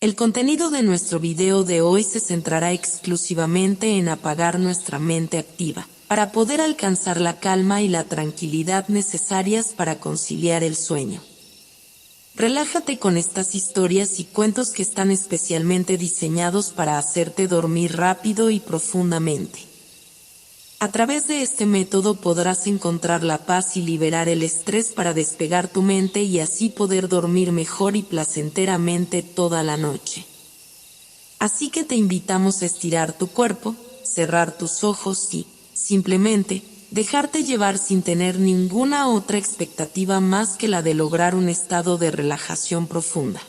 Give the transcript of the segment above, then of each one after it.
El contenido de nuestro video de hoy se centrará exclusivamente en apagar nuestra mente activa, para poder alcanzar la calma y la tranquilidad necesarias para conciliar el sueño. Relájate con estas historias y cuentos que están especialmente diseñados para hacerte dormir rápido y profundamente. A través de este método podrás encontrar la paz y liberar el estrés para despegar tu mente y así poder dormir mejor y placenteramente toda la noche. Así que te invitamos a estirar tu cuerpo, cerrar tus ojos y, simplemente, dejarte llevar sin tener ninguna otra expectativa más que la de lograr un estado de relajación profunda.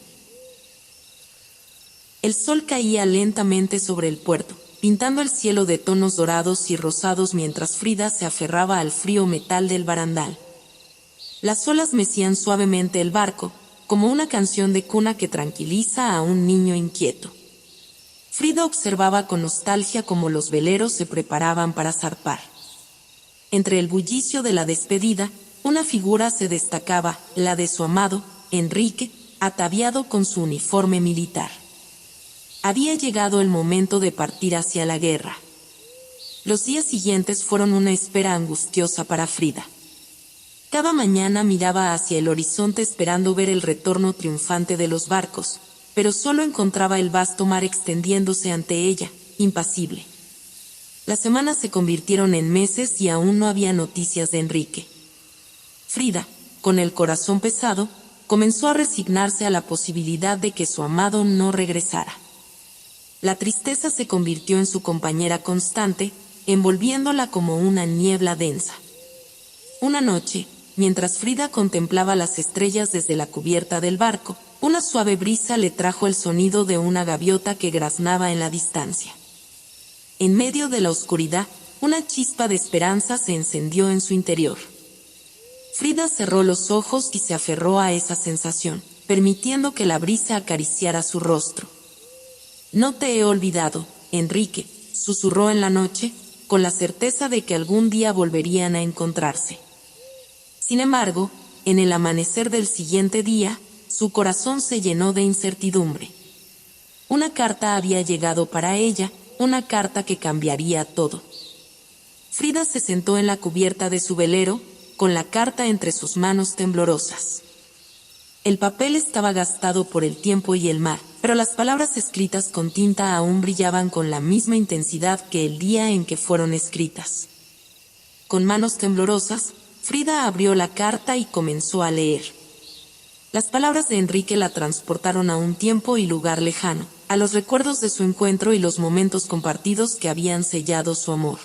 El sol caía lentamente sobre el puerto, pintando el cielo de tonos dorados y rosados mientras Frida se aferraba al frío metal del barandal. Las olas mecían suavemente el barco, como una canción de cuna que tranquiliza a un niño inquieto. Frida observaba con nostalgia cómo los veleros se preparaban para zarpar. Entre el bullicio de la despedida, una figura se destacaba, la de su amado, Enrique, ataviado con su uniforme militar. Había llegado el momento de partir hacia la guerra. Los días siguientes fueron una espera angustiosa para Frida. Cada mañana miraba hacia el horizonte esperando ver el retorno triunfante de los barcos, pero solo encontraba el vasto mar extendiéndose ante ella, impasible. Las semanas se convirtieron en meses y aún no había noticias de Enrique. Frida, con el corazón pesado, comenzó a resignarse a la posibilidad de que su amado no regresara. La tristeza se convirtió en su compañera constante, envolviéndola como una niebla densa. Una noche, mientras Frida contemplaba las estrellas desde la cubierta del barco, una suave brisa le trajo el sonido de una gaviota que graznaba en la distancia. En medio de la oscuridad, una chispa de esperanza se encendió en su interior. Frida cerró los ojos y se aferró a esa sensación, permitiendo que la brisa acariciara su rostro. «No te he olvidado, Enrique», susurró en la noche, con la certeza de que algún día volverían a encontrarse. Sin embargo, en el amanecer del siguiente día, su corazón se llenó de incertidumbre. Una carta había llegado para ella, una carta que cambiaría todo. Frida se sentó en la cubierta de su velero, con la carta entre sus manos temblorosas. El papel estaba gastado por el tiempo y el mar, pero las palabras escritas con tinta aún brillaban con la misma intensidad que el día en que fueron escritas. Con manos temblorosas, Frida abrió la carta y comenzó a leer. Las palabras de Enrique la transportaron a un tiempo y lugar lejano, a los recuerdos de su encuentro y los momentos compartidos que habían sellado su amor.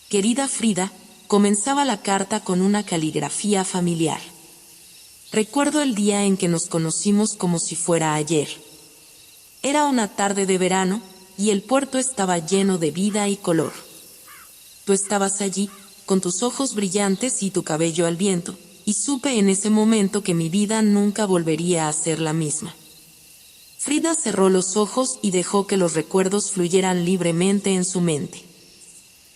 Querida Frida, comenzaba la carta con una caligrafía familiar. Recuerdo el día en que nos conocimos como si fuera ayer. Era una tarde de verano, y el puerto estaba lleno de vida y color. Tú estabas allí, con tus ojos brillantes y tu cabello al viento, y supe en ese momento que mi vida nunca volvería a ser la misma. Frida cerró los ojos y dejó que los recuerdos fluyeran libremente en su mente.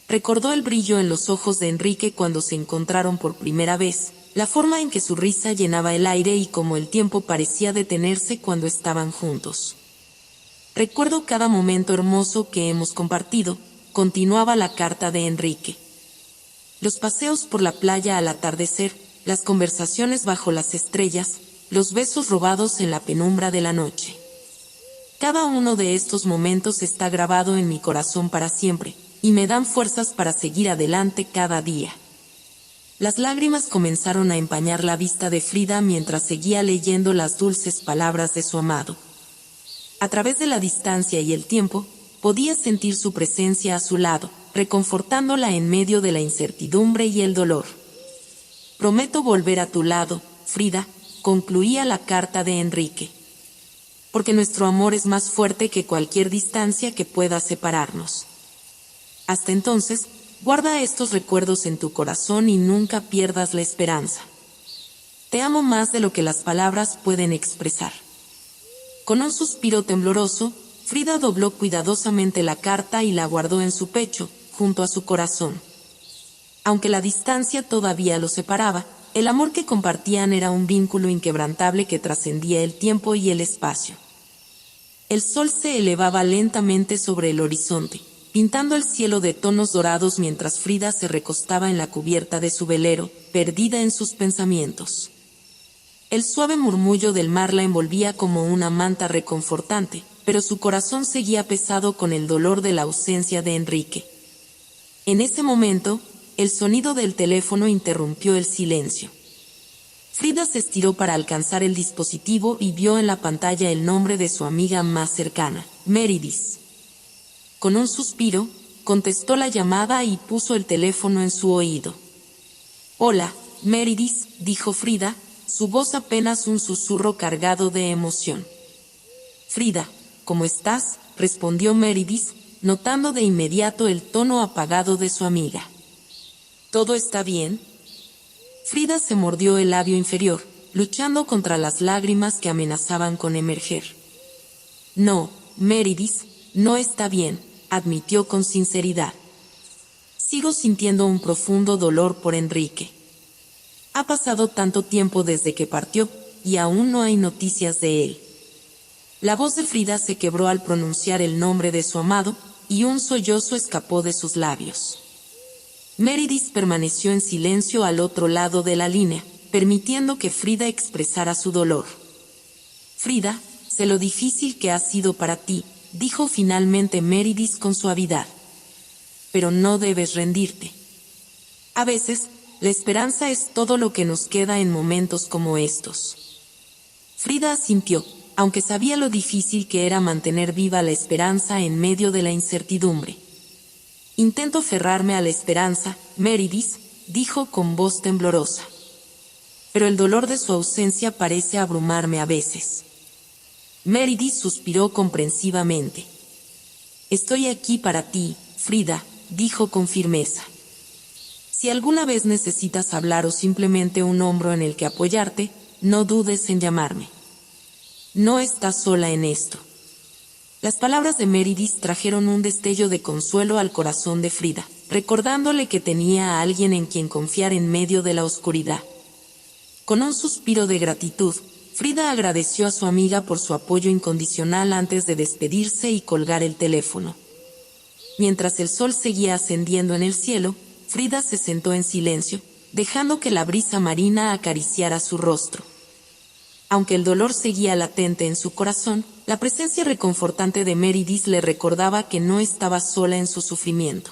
Recordó el brillo en los ojos de Enrique cuando se encontraron por primera vez, la forma en que su risa llenaba el aire y cómo el tiempo parecía detenerse cuando estaban juntos. Recuerdo cada momento hermoso que hemos compartido, continuaba la carta de Enrique. Los paseos por la playa al atardecer, las conversaciones bajo las estrellas, los besos robados en la penumbra de la noche. Cada uno de estos momentos está grabado en mi corazón para siempre, y me dan fuerzas para seguir adelante cada día. Las lágrimas comenzaron a empañar la vista de Frida mientras seguía leyendo las dulces palabras de su amado. A través de la distancia y el tiempo, podía sentir su presencia a su lado, reconfortándola en medio de la incertidumbre y el dolor. Prometo volver a tu lado, Frida, concluía la carta de Enrique. Porque nuestro amor es más fuerte que cualquier distancia que pueda separarnos. Hasta entonces, guarda estos recuerdos en tu corazón y nunca pierdas la esperanza. Te amo más de lo que las palabras pueden expresar. Con un suspiro tembloroso, Frida dobló cuidadosamente la carta y la guardó en su pecho, junto a su corazón. Aunque la distancia todavía los separaba, el amor que compartían era un vínculo inquebrantable que trascendía el tiempo y el espacio. El sol se elevaba lentamente sobre el horizonte, pintando el cielo de tonos dorados mientras Frida se recostaba en la cubierta de su velero, perdida en sus pensamientos. El suave murmullo del mar la envolvía como una manta reconfortante, pero su corazón seguía pesado con el dolor de la ausencia de Enrique. En ese momento, el sonido del teléfono interrumpió el silencio. Frida se estiró para alcanzar el dispositivo y vio en la pantalla el nombre de su amiga más cercana, Meredith. Con un suspiro, contestó la llamada y puso el teléfono en su oído. «Hola, Meredith», dijo Frida, su voz apenas un susurro cargado de emoción. «Frida, ¿cómo estás?», respondió Meredith, notando de inmediato el tono apagado de su amiga. «¿Todo está bien?». Frida se mordió el labio inferior, luchando contra las lágrimas que amenazaban con emerger. «No, Meredith, no está bien», admitió con sinceridad. «Sigo sintiendo un profundo dolor por Enrique. Ha pasado tanto tiempo desde que partió, y aún no hay noticias de él». La voz de Frida se quebró al pronunciar el nombre de su amado, y un sollozo escapó de sus labios. Meredith permaneció en silencio al otro lado de la línea, permitiendo que Frida expresara su dolor. «Frida, sé lo difícil que ha sido para ti», dijo finalmente Meredith con suavidad. «Pero no debes rendirte. A veces, la esperanza es todo lo que nos queda en momentos como estos». Frida asintió, aunque sabía lo difícil que era mantener viva la esperanza en medio de la incertidumbre. «Intento aferrarme a la esperanza, Meredith», dijo con voz temblorosa. «Pero el dolor de su ausencia parece abrumarme a veces». Meredith suspiró comprensivamente. «Estoy aquí para ti, Frida», dijo con firmeza. «Si alguna vez necesitas hablar o simplemente un hombro en el que apoyarte, no dudes en llamarme. No estás sola en esto». Las palabras de Meredith trajeron un destello de consuelo al corazón de Frida, recordándole que tenía a alguien en quien confiar en medio de la oscuridad. Con un suspiro de gratitud, Frida agradeció a su amiga por su apoyo incondicional antes de despedirse y colgar el teléfono. Mientras el sol seguía ascendiendo en el cielo, Frida se sentó en silencio, dejando que la brisa marina acariciara su rostro. Aunque el dolor seguía latente en su corazón, la presencia reconfortante de Meredith le recordaba que no estaba sola en su sufrimiento.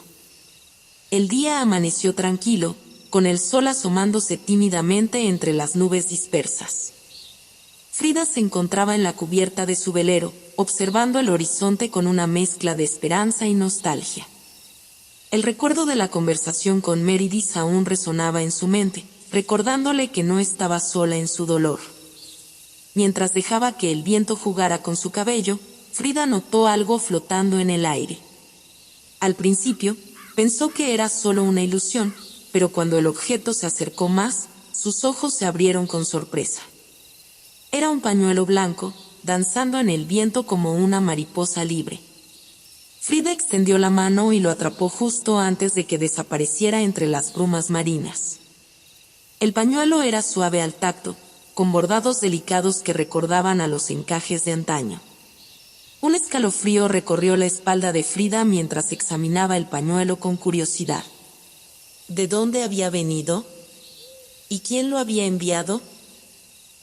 El día amaneció tranquilo, con el sol asomándose tímidamente entre las nubes dispersas. Frida se encontraba en la cubierta de su velero, observando el horizonte con una mezcla de esperanza y nostalgia. El recuerdo de la conversación con Meredith aún resonaba en su mente, recordándole que no estaba sola en su dolor. Mientras dejaba que el viento jugara con su cabello, Frida notó algo flotando en el aire. Al principio, pensó que era solo una ilusión, pero cuando el objeto se acercó más, sus ojos se abrieron con sorpresa. Era un pañuelo blanco, danzando en el viento como una mariposa libre. Frida extendió la mano y lo atrapó justo antes de que desapareciera entre las brumas marinas. El pañuelo era suave al tacto, con bordados delicados que recordaban a los encajes de antaño. Un escalofrío recorrió la espalda de Frida mientras examinaba el pañuelo con curiosidad. ¿De dónde había venido? ¿Y quién lo había enviado?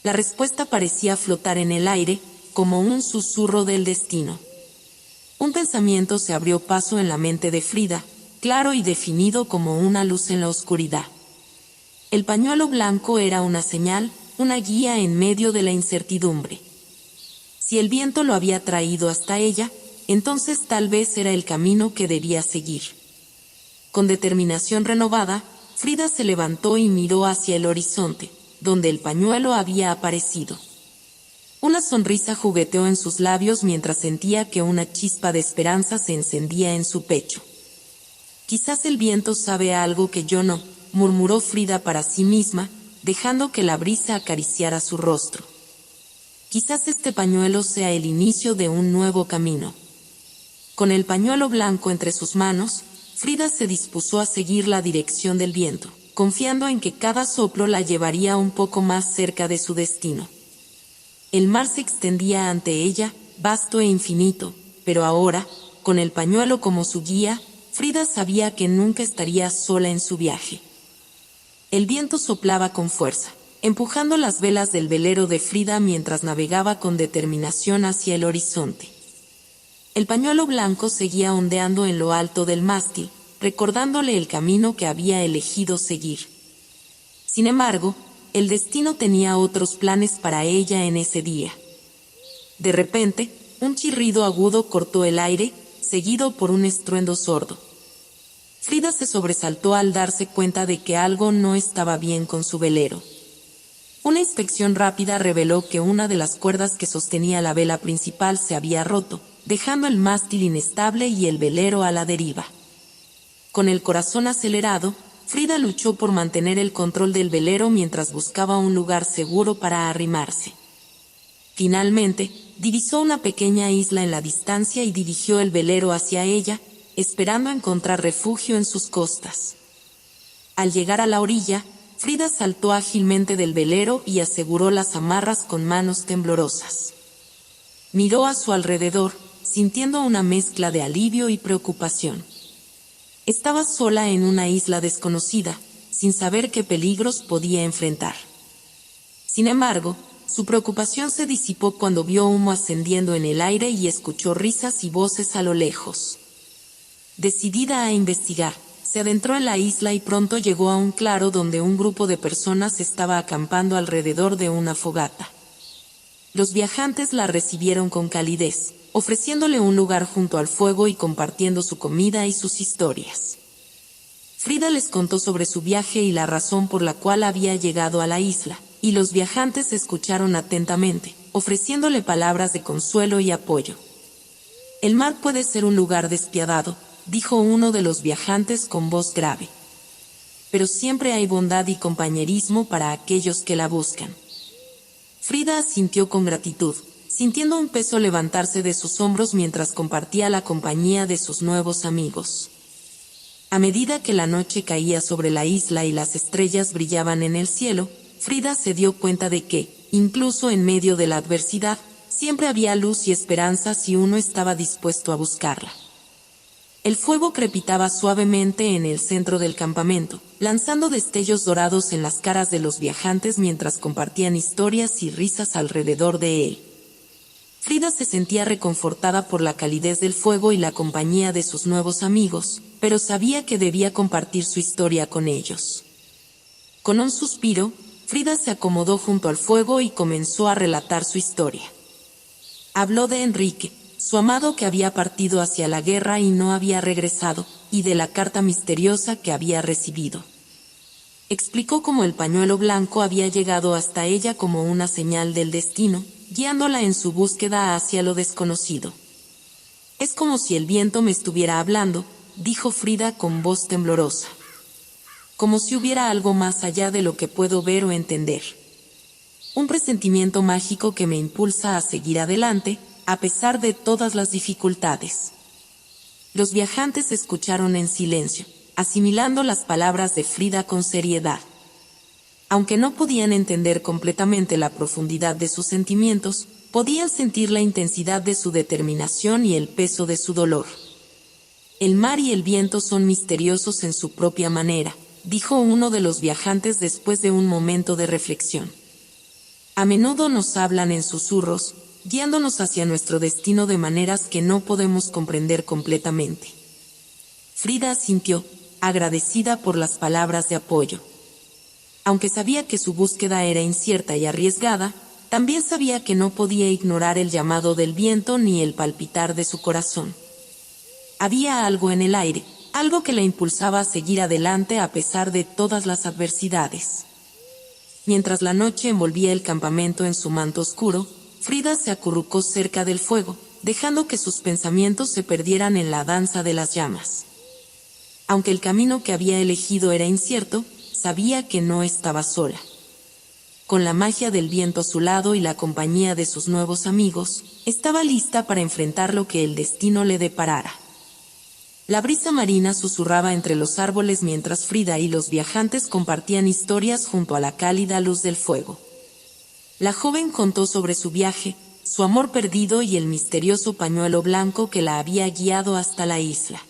La respuesta parecía flotar en el aire, como un susurro del destino. Un pensamiento se abrió paso en la mente de Frida, claro y definido como una luz en la oscuridad. El pañuelo blanco era una señal, una guía en medio de la incertidumbre. Si el viento lo había traído hasta ella, entonces tal vez era el camino que debía seguir. Con determinación renovada, Frida se levantó y miró hacia el horizonte, donde el pañuelo había aparecido. Una sonrisa jugueteó en sus labios mientras sentía que una chispa de esperanza se encendía en su pecho. «Quizás el viento sabe algo que yo no», murmuró Frida para sí misma, dejando que la brisa acariciara su rostro. «Quizás este pañuelo sea el inicio de un nuevo camino». Con el pañuelo blanco entre sus manos, Frida se dispuso a seguir la dirección del viento, confiando en que cada soplo la llevaría un poco más cerca de su destino. El mar se extendía ante ella, vasto e infinito, pero ahora, con el pañuelo como su guía, Frida sabía que nunca estaría sola en su viaje. El viento soplaba con fuerza, empujando las velas del velero de Frida mientras navegaba con determinación hacia el horizonte. El pañuelo blanco seguía ondeando en lo alto del mástil, recordándole el camino que había elegido seguir. Sin embargo, el destino tenía otros planes para ella en ese día. De repente, un chirrido agudo cortó el aire, seguido por un estruendo sordo. Frida se sobresaltó al darse cuenta de que algo no estaba bien con su velero. Una inspección rápida reveló que una de las cuerdas que sostenía la vela principal se había roto, dejando el mástil inestable y el velero a la deriva. Con el corazón acelerado, Frida luchó por mantener el control del velero mientras buscaba un lugar seguro para arrimarse. Finalmente, divisó una pequeña isla en la distancia y dirigió el velero hacia ella, esperando encontrar refugio en sus costas. Al llegar a la orilla, Frida saltó ágilmente del velero y aseguró las amarras con manos temblorosas. Miró a su alrededor, sintiendo una mezcla de alivio y preocupación. Estaba sola en una isla desconocida, sin saber qué peligros podía enfrentar. Sin embargo, su preocupación se disipó cuando vio humo ascendiendo en el aire y escuchó risas y voces a lo lejos. Decidida a investigar, se adentró en la isla y pronto llegó a un claro donde un grupo de personas estaba acampando alrededor de una fogata. Los viajantes la recibieron con calidez, ofreciéndole un lugar junto al fuego y compartiendo su comida y sus historias. Frida les contó sobre su viaje y la razón por la cual había llegado a la isla, y los viajantes escucharon atentamente, ofreciéndole palabras de consuelo y apoyo. El mar puede ser un lugar despiadado, dijo uno de los viajantes con voz grave. Pero siempre hay bondad y compañerismo para aquellos que la buscan. Frida asintió con gratitud, sintiendo un peso levantarse de sus hombros mientras compartía la compañía de sus nuevos amigos. A medida que la noche caía sobre la isla y las estrellas brillaban en el cielo, Frida se dio cuenta de que, incluso en medio de la adversidad, siempre había luz y esperanza si uno estaba dispuesto a buscarla. El fuego crepitaba suavemente en el centro del campamento, lanzando destellos dorados en las caras de los viajantes mientras compartían historias y risas alrededor de él. Frida se sentía reconfortada por la calidez del fuego y la compañía de sus nuevos amigos, pero sabía que debía compartir su historia con ellos. Con un suspiro, Frida se acomodó junto al fuego y comenzó a relatar su historia. Habló de Enrique, su amado que había partido hacia la guerra y no había regresado, y de la carta misteriosa que había recibido. Explicó cómo el pañuelo blanco había llegado hasta ella como una señal del destino, guiándola en su búsqueda hacia lo desconocido. Es como si el viento me estuviera hablando, dijo Frida con voz temblorosa. Como si hubiera algo más allá de lo que puedo ver o entender. Un presentimiento mágico que me impulsa a seguir adelante, a pesar de todas las dificultades. Los viajantes escucharon en silencio, asimilando las palabras de Frida con seriedad. Aunque no podían entender completamente la profundidad de sus sentimientos, podían sentir la intensidad de su determinación y el peso de su dolor. El mar y el viento son misteriosos en su propia manera, dijo uno de los viajantes después de un momento de reflexión. A menudo nos hablan en susurros, guiándonos hacia nuestro destino de maneras que no podemos comprender completamente. Frida asintió, agradecida por las palabras de apoyo. Aunque sabía que su búsqueda era incierta y arriesgada, también sabía que no podía ignorar el llamado del viento ni el palpitar de su corazón. Había algo en el aire, algo que la impulsaba a seguir adelante a pesar de todas las adversidades. Mientras la noche envolvía el campamento en su manto oscuro, Frida se acurrucó cerca del fuego, dejando que sus pensamientos se perdieran en la danza de las llamas. Aunque el camino que había elegido era incierto, sabía que no estaba sola. Con la magia del viento a su lado y la compañía de sus nuevos amigos, estaba lista para enfrentar lo que el destino le deparara. La brisa marina susurraba entre los árboles mientras Frida y los viajantes compartían historias junto a la cálida luz del fuego. La joven contó sobre su viaje, su amor perdido y el misterioso pañuelo blanco que la había guiado hasta la isla.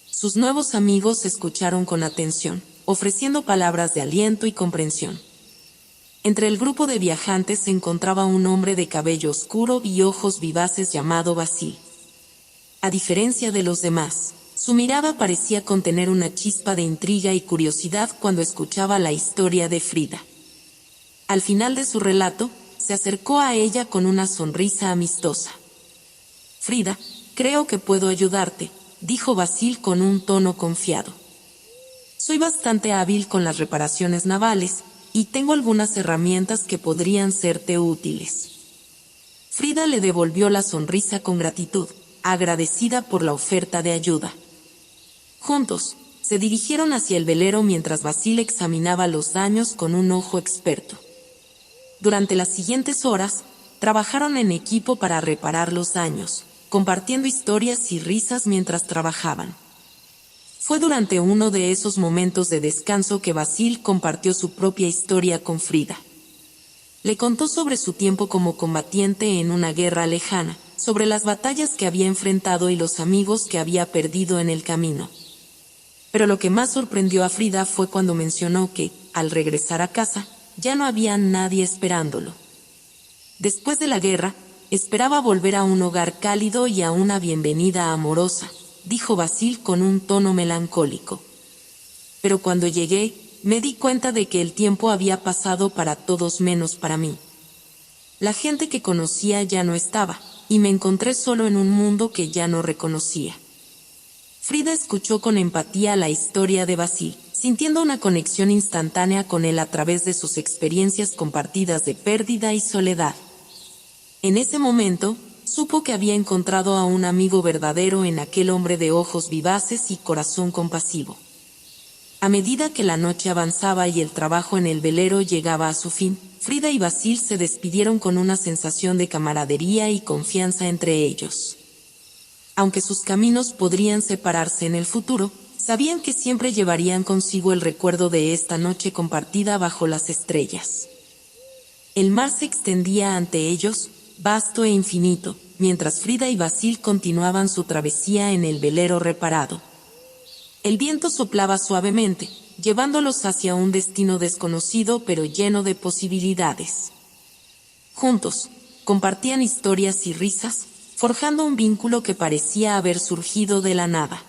Sus nuevos amigos escucharon con atención, ofreciendo palabras de aliento y comprensión. Entre el grupo de viajantes se encontraba un hombre de cabello oscuro y ojos vivaces llamado Basil. A diferencia de los demás, su mirada parecía contener una chispa de intriga y curiosidad cuando escuchaba la historia de Frida. Al final de su relato, se acercó a ella con una sonrisa amistosa. «Frida, creo que puedo ayudarte», dijo Basil con un tono confiado. «Soy bastante hábil con las reparaciones navales, y tengo algunas herramientas que podrían serte útiles». Frida le devolvió la sonrisa con gratitud, agradecida por la oferta de ayuda. Juntos, se dirigieron hacia el velero mientras Basil examinaba los daños con un ojo experto. Durante las siguientes horas, trabajaron en equipo para reparar los daños, compartiendo historias y risas mientras trabajaban. Fue durante uno de esos momentos de descanso que Basil compartió su propia historia con Frida. Le contó sobre su tiempo como combatiente en una guerra lejana, sobre las batallas que había enfrentado y los amigos que había perdido en el camino. Pero lo que más sorprendió a Frida fue cuando mencionó que, al regresar a casa, ya no había nadie esperándolo. Después de la guerra, esperaba volver a un hogar cálido y a una bienvenida amorosa, dijo Basil con un tono melancólico. Pero cuando llegué, me di cuenta de que el tiempo había pasado para todos menos para mí. La gente que conocía ya no estaba, y me encontré solo en un mundo que ya no reconocía. Frida escuchó con empatía la historia de Basil, sintiendo una conexión instantánea con él a través de sus experiencias compartidas de pérdida y soledad. En ese momento, supo que había encontrado a un amigo verdadero en aquel hombre de ojos vivaces y corazón compasivo. A medida que la noche avanzaba y el trabajo en el velero llegaba a su fin, Frida y Basil se despidieron con una sensación de camaradería y confianza entre ellos. Aunque sus caminos podrían separarse en el futuro, sabían que siempre llevarían consigo el recuerdo de esta noche compartida bajo las estrellas. El mar se extendía ante ellos, vasto e infinito, mientras Frida y Basil continuaban su travesía en el velero reparado. El viento soplaba suavemente, llevándolos hacia un destino desconocido pero lleno de posibilidades. Juntos, compartían historias y risas, forjando un vínculo que parecía haber surgido de la nada.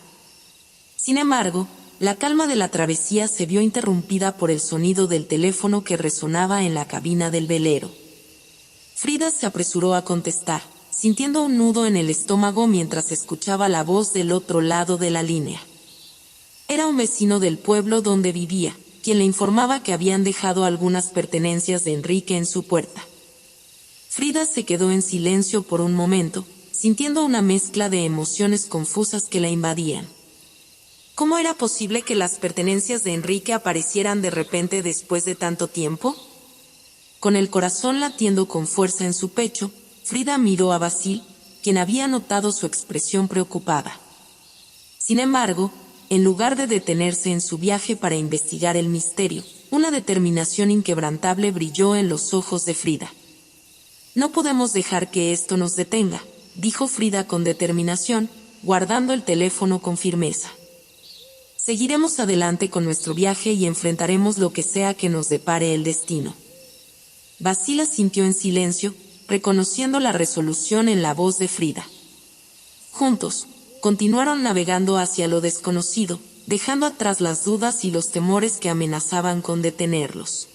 Sin embargo, la calma de la travesía se vio interrumpida por el sonido del teléfono que resonaba en la cabina del velero. Frida se apresuró a contestar, sintiendo un nudo en el estómago mientras escuchaba la voz del otro lado de la línea. Era un vecino del pueblo donde vivía, quien le informaba que habían dejado algunas pertenencias de Enrique en su puerta. Frida se quedó en silencio por un momento, sintiendo una mezcla de emociones confusas que la invadían. ¿Cómo era posible que las pertenencias de Enrique aparecieran de repente después de tanto tiempo? Con el corazón latiendo con fuerza en su pecho, Frida miró a Basil, quien había notado su expresión preocupada. Sin embargo, en lugar de detenerse en su viaje para investigar el misterio, una determinación inquebrantable brilló en los ojos de Frida. «No podemos dejar que esto nos detenga», dijo Frida con determinación, guardando el teléfono con firmeza. «Seguiremos adelante con nuestro viaje y enfrentaremos lo que sea que nos depare el destino». Basil asintió en silencio, reconociendo la resolución en la voz de Frida. Juntos, continuaron navegando hacia lo desconocido, dejando atrás las dudas y los temores que amenazaban con detenerlos.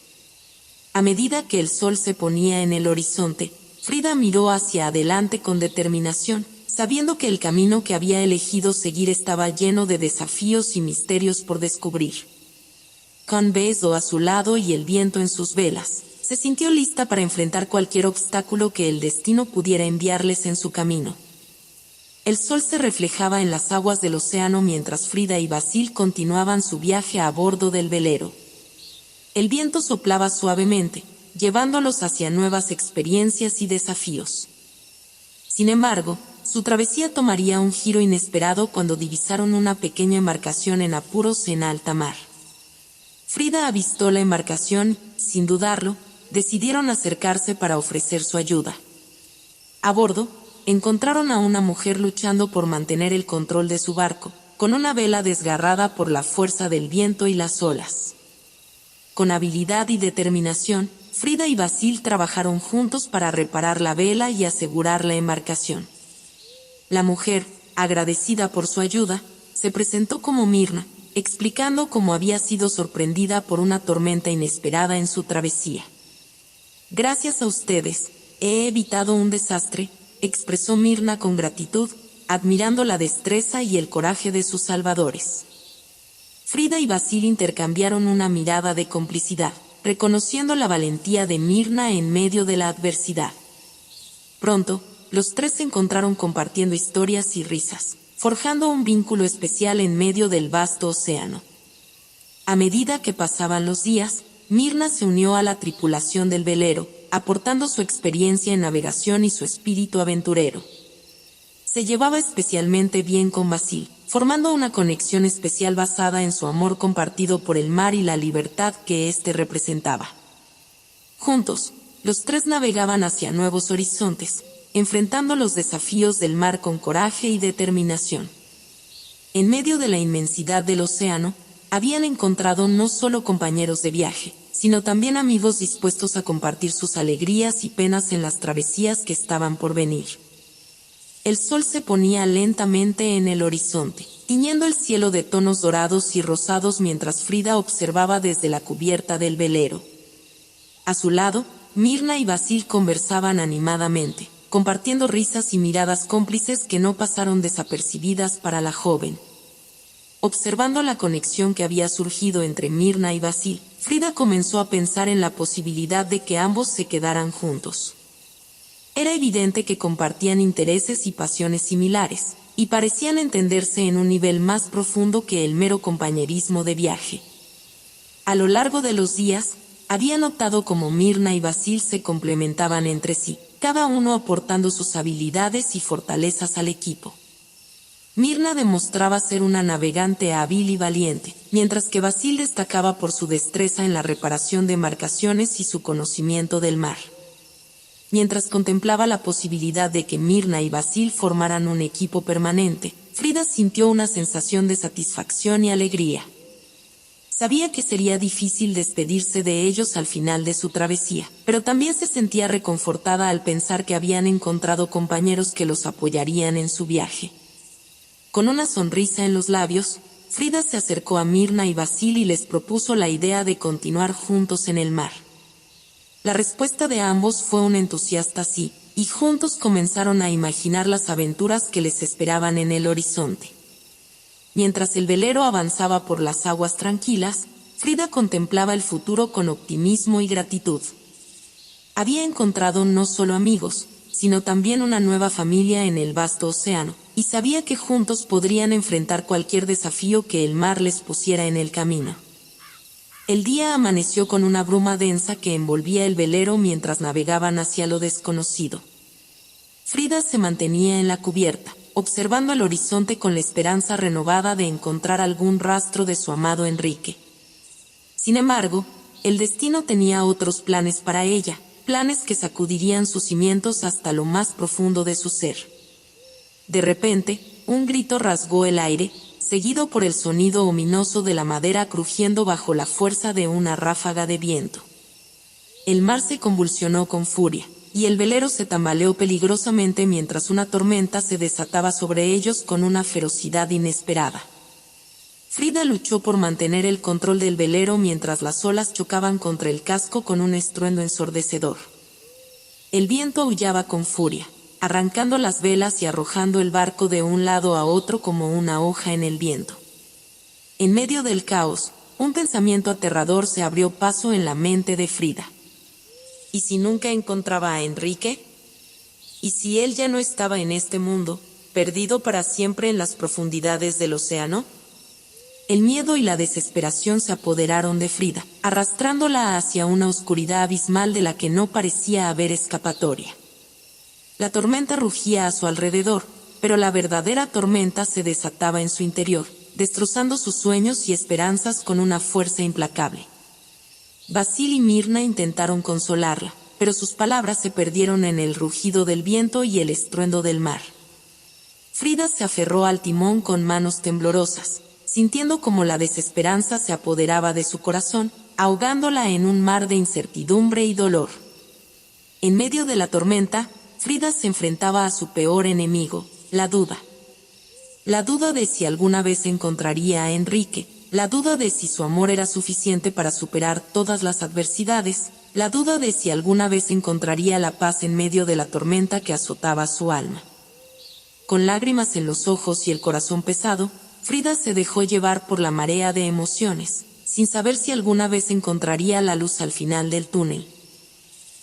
A medida que el sol se ponía en el horizonte, Frida miró hacia adelante con determinación, sabiendo que el camino que había elegido seguir estaba lleno de desafíos y misterios por descubrir. Con Beso a su lado y el viento en sus velas, se sintió lista para enfrentar cualquier obstáculo que el destino pudiera enviarles en su camino. El sol se reflejaba en las aguas del océano mientras Frida y Basil continuaban su viaje a bordo del velero. El viento soplaba suavemente, llevándolos hacia nuevas experiencias y desafíos. Sin embargo, su travesía tomaría un giro inesperado cuando divisaron una pequeña embarcación en apuros en alta mar. Frida avistó la embarcación, sin dudarlo, decidieron acercarse para ofrecer su ayuda. A bordo, encontraron a una mujer luchando por mantener el control de su barco, con una vela desgarrada por la fuerza del viento y las olas. Con habilidad y determinación, Frida y Basil trabajaron juntos para reparar la vela y asegurar la embarcación. La mujer, agradecida por su ayuda, se presentó como Mirna, explicando cómo había sido sorprendida por una tormenta inesperada en su travesía. «Gracias a ustedes, he evitado un desastre», expresó Mirna con gratitud, admirando la destreza y el coraje de sus salvadores. Frida y Basil intercambiaron una mirada de complicidad, reconociendo la valentía de Mirna en medio de la adversidad. Pronto, los tres se encontraron compartiendo historias y risas, forjando un vínculo especial en medio del vasto océano. A medida que pasaban los días, Mirna se unió a la tripulación del velero, aportando su experiencia en navegación y su espíritu aventurero. Se llevaba especialmente bien con Basil, formando una conexión especial basada en su amor compartido por el mar y la libertad que éste representaba. Juntos, los tres navegaban hacia nuevos horizontes, enfrentando los desafíos del mar con coraje y determinación. En medio de la inmensidad del océano, habían encontrado no solo compañeros de viaje, sino también amigos dispuestos a compartir sus alegrías y penas en las travesías que estaban por venir. El sol se ponía lentamente en el horizonte, tiñendo el cielo de tonos dorados y rosados mientras Frida observaba desde la cubierta del velero. A su lado, Mirna y Basil conversaban animadamente, compartiendo risas y miradas cómplices que no pasaron desapercibidas para la joven. Observando la conexión que había surgido entre Mirna y Basil, Frida comenzó a pensar en la posibilidad de que ambos se quedaran juntos. Era evidente que compartían intereses y pasiones similares, y parecían entenderse en un nivel más profundo que el mero compañerismo de viaje. A lo largo de los días, había notado cómo Mirna y Basil se complementaban entre sí, cada uno aportando sus habilidades y fortalezas al equipo. Mirna demostraba ser una navegante hábil y valiente, mientras que Basil destacaba por su destreza en la reparación de embarcaciones y su conocimiento del mar. Mientras contemplaba la posibilidad de que Mirna y Basil formaran un equipo permanente, Frida sintió una sensación de satisfacción y alegría. Sabía que sería difícil despedirse de ellos al final de su travesía, pero también se sentía reconfortada al pensar que habían encontrado compañeros que los apoyarían en su viaje. Con una sonrisa en los labios, Frida se acercó a Mirna y Basil y les propuso la idea de continuar juntos en el mar. La respuesta de ambos fue un entusiasta sí, y juntos comenzaron a imaginar las aventuras que les esperaban en el horizonte. Mientras el velero avanzaba por las aguas tranquilas, Frida contemplaba el futuro con optimismo y gratitud. Había encontrado no solo amigos, sino también una nueva familia en el vasto océano, y sabía que juntos podrían enfrentar cualquier desafío que el mar les pusiera en el camino. El día amaneció con una bruma densa que envolvía el velero mientras navegaban hacia lo desconocido. Frida se mantenía en la cubierta, observando el horizonte con la esperanza renovada de encontrar algún rastro de su amado Enrique. Sin embargo, el destino tenía otros planes para ella, planes que sacudirían sus cimientos hasta lo más profundo de su ser. De repente, un grito rasgó el aire, seguido por el sonido ominoso de la madera crujiendo bajo la fuerza de una ráfaga de viento. El mar se convulsionó con furia, y el velero se tambaleó peligrosamente mientras una tormenta se desataba sobre ellos con una ferocidad inesperada. Frida luchó por mantener el control del velero mientras las olas chocaban contra el casco con un estruendo ensordecedor. El viento aullaba con furia, arrancando las velas y arrojando el barco de un lado a otro como una hoja en el viento. En medio del caos, un pensamiento aterrador se abrió paso en la mente de Frida. ¿Y si nunca encontraba a Enrique? ¿Y si él ya no estaba en este mundo, perdido para siempre en las profundidades del océano? El miedo y la desesperación se apoderaron de Frida, arrastrándola hacia una oscuridad abismal de la que no parecía haber escapatoria. La tormenta rugía a su alrededor, pero la verdadera tormenta se desataba en su interior, destrozando sus sueños y esperanzas con una fuerza implacable. Basil y Mirna intentaron consolarla, pero sus palabras se perdieron en el rugido del viento y el estruendo del mar. Frida se aferró al timón con manos temblorosas, sintiendo como la desesperanza se apoderaba de su corazón, ahogándola en un mar de incertidumbre y dolor. En medio de la tormenta, Frida se enfrentaba a su peor enemigo, la duda. La duda de si alguna vez encontraría a Enrique, la duda de si su amor era suficiente para superar todas las adversidades, la duda de si alguna vez encontraría la paz en medio de la tormenta que azotaba su alma. Con lágrimas en los ojos y el corazón pesado, Frida se dejó llevar por la marea de emociones, sin saber si alguna vez encontraría la luz al final del túnel.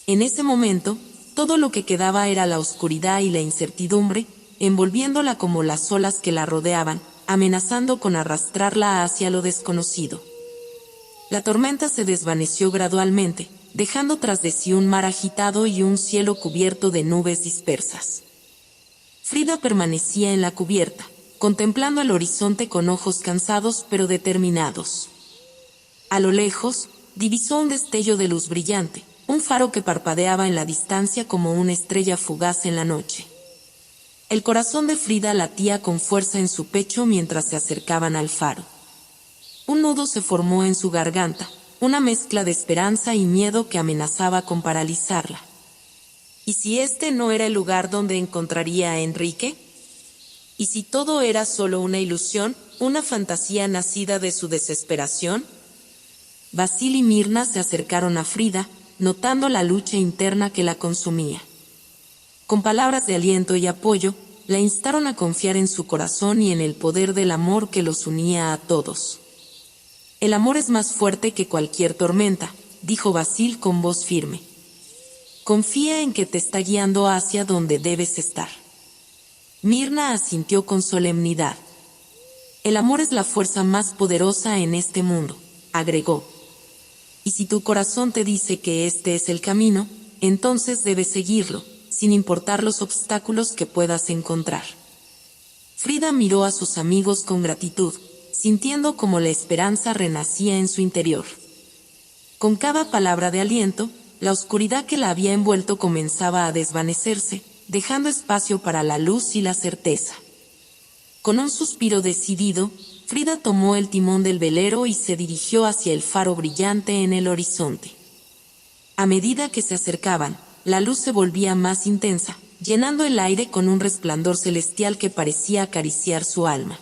En ese momento, todo lo que quedaba era la oscuridad y la incertidumbre, envolviéndola como las olas que la rodeaban, amenazando con arrastrarla hacia lo desconocido. La tormenta se desvaneció gradualmente, dejando tras de sí un mar agitado y un cielo cubierto de nubes dispersas. Frida permanecía en la cubierta, contemplando el horizonte con ojos cansados pero determinados. A lo lejos, divisó un destello de luz brillante, un faro que parpadeaba en la distancia como una estrella fugaz en la noche. El corazón de Frida latía con fuerza en su pecho mientras se acercaban al faro. Un nudo se formó en su garganta, una mezcla de esperanza y miedo que amenazaba con paralizarla. ¿Y si este no era el lugar donde encontraría a Enrique? ¿Y si todo era solo una ilusión, una fantasía nacida de su desesperación? Basil y Mirna se acercaron a Frida, notando la lucha interna que la consumía. Con palabras de aliento y apoyo, la instaron a confiar en su corazón y en el poder del amor que los unía a todos. El amor es más fuerte que cualquier tormenta, dijo Basil con voz firme. Confía en que te está guiando hacia donde debes estar. Mirna asintió con solemnidad. El amor es la fuerza más poderosa en este mundo, agregó. Y si tu corazón te dice que este es el camino, entonces debes seguirlo, sin importar los obstáculos que puedas encontrar. Frida miró a sus amigos con gratitud, sintiendo como la esperanza renacía en su interior. Con cada palabra de aliento, la oscuridad que la había envuelto comenzaba a desvanecerse, dejando espacio para la luz y la certeza. Con un suspiro decidido, Frida tomó el timón del velero y se dirigió hacia el faro brillante en el horizonte. A medida que se acercaban, la luz se volvía más intensa, llenando el aire con un resplandor celestial que parecía acariciar su alma.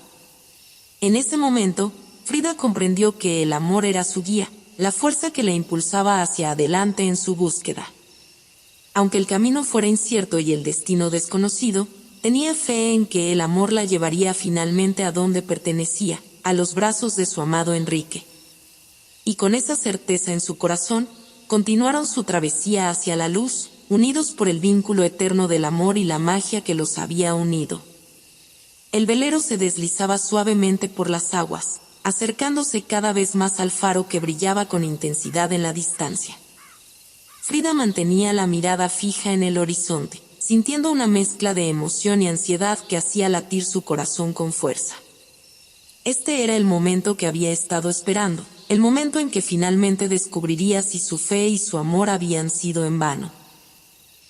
En ese momento, Frida comprendió que el amor era su guía, la fuerza que la impulsaba hacia adelante en su búsqueda. Aunque el camino fuera incierto y el destino desconocido, tenía fe en que el amor la llevaría finalmente a donde pertenecía, a los brazos de su amado Enrique. Y con esa certeza en su corazón, continuaron su travesía hacia la luz, unidos por el vínculo eterno del amor y la magia que los había unido. El velero se deslizaba suavemente por las aguas, acercándose cada vez más al faro que brillaba con intensidad en la distancia. Frida mantenía la mirada fija en el horizonte, sintiendo una mezcla de emoción y ansiedad que hacía latir su corazón con fuerza. Este era el momento que había estado esperando, el momento en que finalmente descubriría si su fe y su amor habían sido en vano.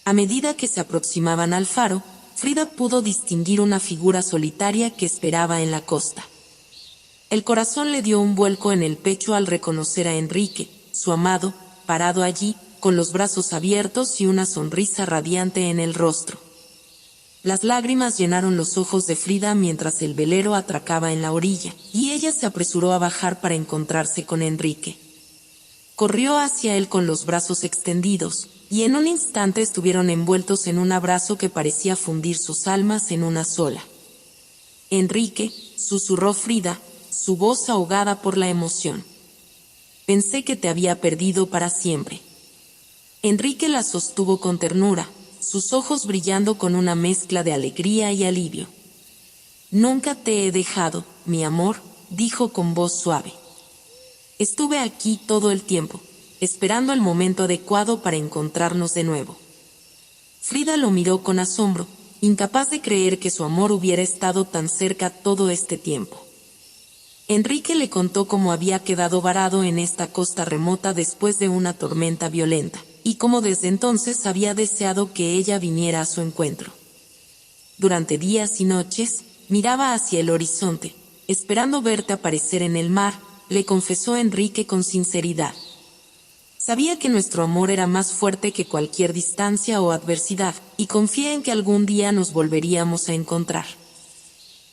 A medida que se aproximaban al faro, Frida pudo distinguir una figura solitaria que esperaba en la costa. El corazón le dio un vuelco en el pecho al reconocer a Enrique, su amado, parado allí, con los brazos abiertos y una sonrisa radiante en el rostro. Las lágrimas llenaron los ojos de Frida mientras el velero atracaba en la orilla, y ella se apresuró a bajar para encontrarse con Enrique. Corrió hacia él con los brazos extendidos, y en un instante estuvieron envueltos en un abrazo que parecía fundir sus almas en una sola. Enrique, susurró Frida, su voz ahogada por la emoción. Pensé que te había perdido para siempre. Enrique la sostuvo con ternura, sus ojos brillando con una mezcla de alegría y alivio. Nunca te he dejado, mi amor, dijo con voz suave. Estuve aquí todo el tiempo, esperando el momento adecuado para encontrarnos de nuevo. Frida lo miró con asombro, incapaz de creer que su amor hubiera estado tan cerca todo este tiempo. Enrique le contó cómo había quedado varado en esta costa remota después de una tormenta violenta, y cómo desde entonces había deseado que ella viniera a su encuentro. Durante días y noches, miraba hacia el horizonte, esperando verte aparecer en el mar, le confesó Enrique con sinceridad. Sabía que nuestro amor era más fuerte que cualquier distancia o adversidad, y confié en que algún día nos volveríamos a encontrar.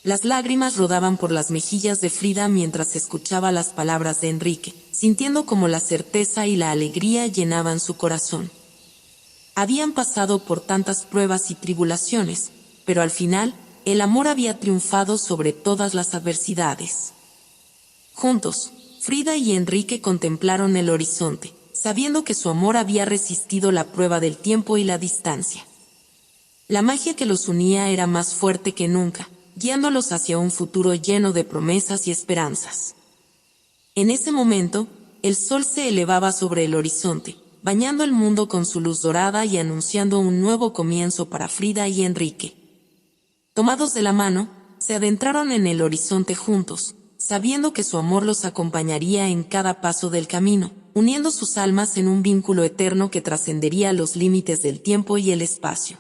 Las lágrimas rodaban por las mejillas de Frida mientras escuchaba las palabras de Enrique, sintiendo como la certeza y la alegría llenaban su corazón. Habían pasado por tantas pruebas y tribulaciones, pero al final, el amor había triunfado sobre todas las adversidades. Juntos, Frida y Enrique contemplaron el horizonte, sabiendo que su amor había resistido la prueba del tiempo y la distancia. La magia que los unía era más fuerte que nunca, guiándolos hacia un futuro lleno de promesas y esperanzas. En ese momento, el sol se elevaba sobre el horizonte, bañando el mundo con su luz dorada y anunciando un nuevo comienzo para Frida y Enrique. Tomados de la mano, se adentraron en el horizonte juntos, sabiendo que su amor los acompañaría en cada paso del camino, uniendo sus almas en un vínculo eterno que trascendería los límites del tiempo y el espacio.